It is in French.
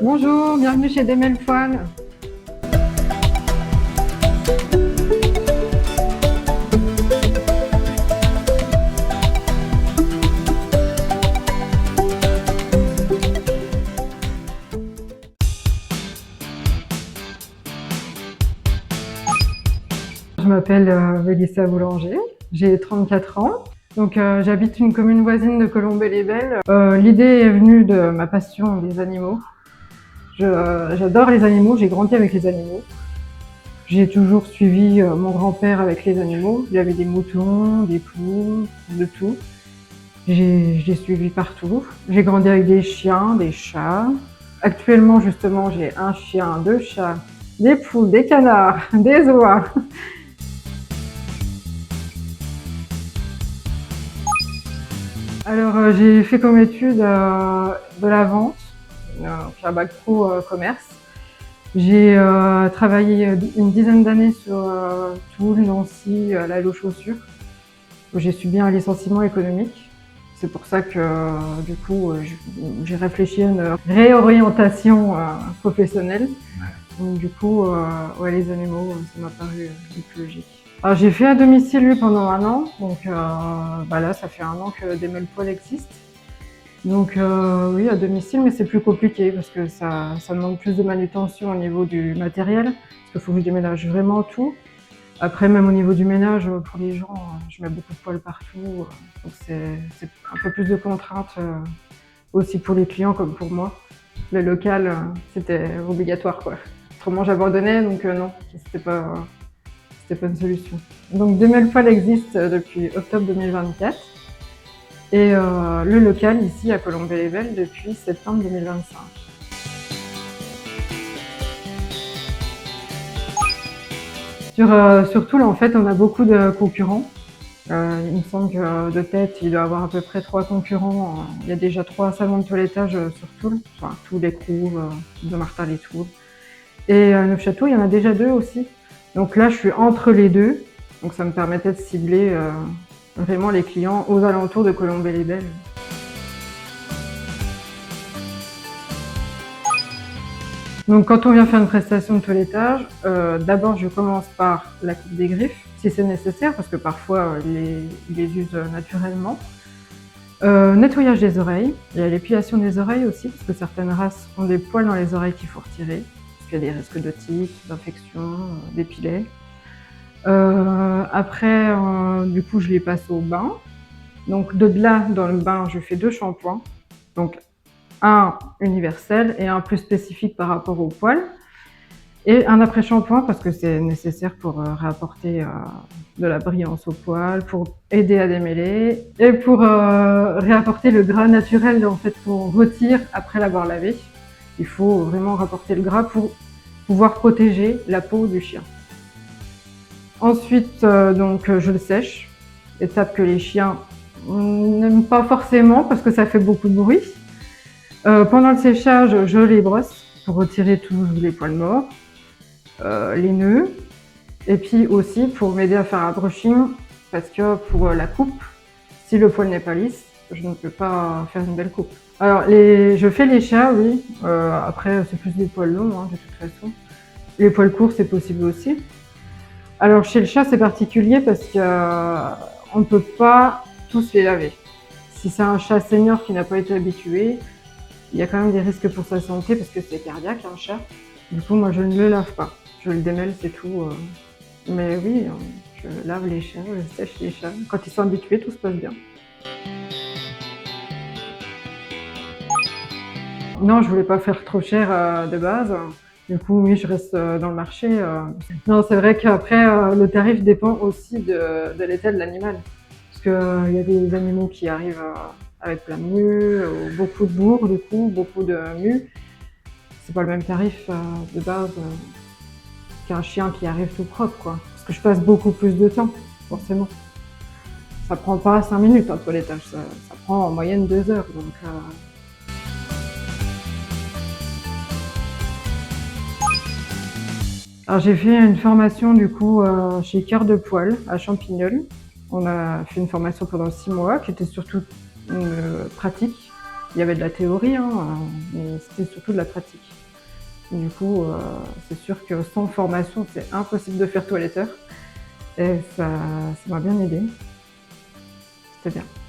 Bonjour, bienvenue chez Demel Poil. Je m'appelle Mélissa Boulanger, j'ai 34 ans. Donc j'habite une commune voisine de Colombey-les-Belles. L'idée est venue de ma passion des animaux. J'adore les animaux, j'ai grandi avec les animaux. J'ai toujours suivi mon grand-père avec les animaux. Il avait des moutons, des poules, de tout. Je l'ai suivi partout. J'ai grandi avec des chiens, des chats. Actuellement, justement, j'ai un chien, deux chats, des poules, des canards, des oies. Alors, j'ai fait comme étude de la vente, puis un bac pro commerce. J'ai travaillé une dizaine d'années sur Toul, Nancy, La Halle aux chaussures, où j'ai subi un licenciement économique. C'est pour ça que du coup, j'ai réfléchi à une réorientation professionnelle. Donc du coup, ouais, les animaux, ça m'a paru plus logique. Alors, j'ai fait à domicile lui pendant un an, donc là ça fait un an que Demel Poil existe. Donc oui, à domicile, mais c'est plus compliqué parce que ça demande plus de manutention au niveau du matériel, parce qu'il faut que je déménage vraiment tout. Après, même au niveau du ménage, pour les gens, je mets beaucoup de poils partout, donc c'est un peu plus de contraintes aussi pour les clients comme pour moi. Le local, c'était obligatoire, quoi. Autrement, j'abandonnais, donc non, c'était pas une solution. Donc Demel Poil existe depuis octobre 2024 et le local ici à Colombey-les-Belles depuis septembre 2025. Sur Toul, en fait, on a beaucoup de concurrents. Il me semble que de tête, il doit y avoir à peu près 3 concurrents. Il y a déjà 3 salons de toilettage sur Toul, enfin Toul et Couve, de Martin-les-Tours. Et à Neufchâteau, il y en a déjà 2 aussi. Donc là, je suis entre les deux. Donc ça me permettait de cibler vraiment les clients aux alentours de Colombey-les-Belles. Donc quand on vient faire une prestation de toilettage, d'abord je commence par la coupe des griffes, si c'est nécessaire, parce que parfois ils les usent naturellement. Nettoyage des oreilles, il y a l'épilation des oreilles aussi, parce que certaines races ont des poils dans les oreilles qu'il faut retirer, parce qu'il y a des risques d'otite, d'infection, d'épilets. Après, du coup, je les passe au bain. Donc de là, dans le bain, je fais 2 shampoings. Donc un universel et un plus spécifique par rapport au poil. Et un après-shampoing parce que c'est nécessaire pour réapporter de la brillance au poil, pour aider à démêler et pour réapporter le gras naturel en fait, qu'on retire après l'avoir lavé. Il faut vraiment rapporter le gras pour pouvoir protéger la peau du chien. Ensuite, donc, je le sèche, étape que les chiens n'aiment pas forcément parce que ça fait beaucoup de bruit. Pendant le séchage, je les brosse pour retirer tous les poils morts, les nœuds, et puis aussi pour m'aider à faire un brushing, parce que pour la coupe, si le poil n'est pas lisse, je ne peux pas faire une belle coupe. Alors, je fais les chats, oui. Après, c'est plus des poils longs, hein, de toute façon. Les poils courts, c'est possible aussi. Alors, chez le chat, c'est particulier parce qu'on ne peut pas tous les laver. Si c'est un chat senior qui n'a pas été habitué, il y a quand même des risques pour sa santé parce que c'est cardiaque, un chat. Du coup, moi, je ne le lave pas. Je le démêle, c'est tout. Mais oui, je lave les chats, je sèche les chats. Quand ils sont habitués, tout se passe bien. Non, je voulais pas faire trop cher de base. Du coup, oui, je reste dans le marché. Non, c'est vrai qu'après, le tarif dépend aussi de l'état de l'animal. Parce qu'il y a des animaux qui arrivent avec plein de mues, beaucoup de bourre, du coup, beaucoup de mues. C'est pas le même tarif de base qu'un chien qui arrive tout propre, quoi. Parce que je passe beaucoup plus de temps, forcément. Ça prend pas 5 minutes un toilettage, ça prend en moyenne 2 heures. Donc, Alors j'ai fait une formation du coup chez Cœur de Poil à Champignol. On a fait une formation pendant 6 mois qui était surtout une pratique. Il y avait de la théorie, hein, mais c'était surtout de la pratique. Du coup, c'est sûr que sans formation, c'est impossible de faire toiletteur et ça m'a bien aidée. C'était bien.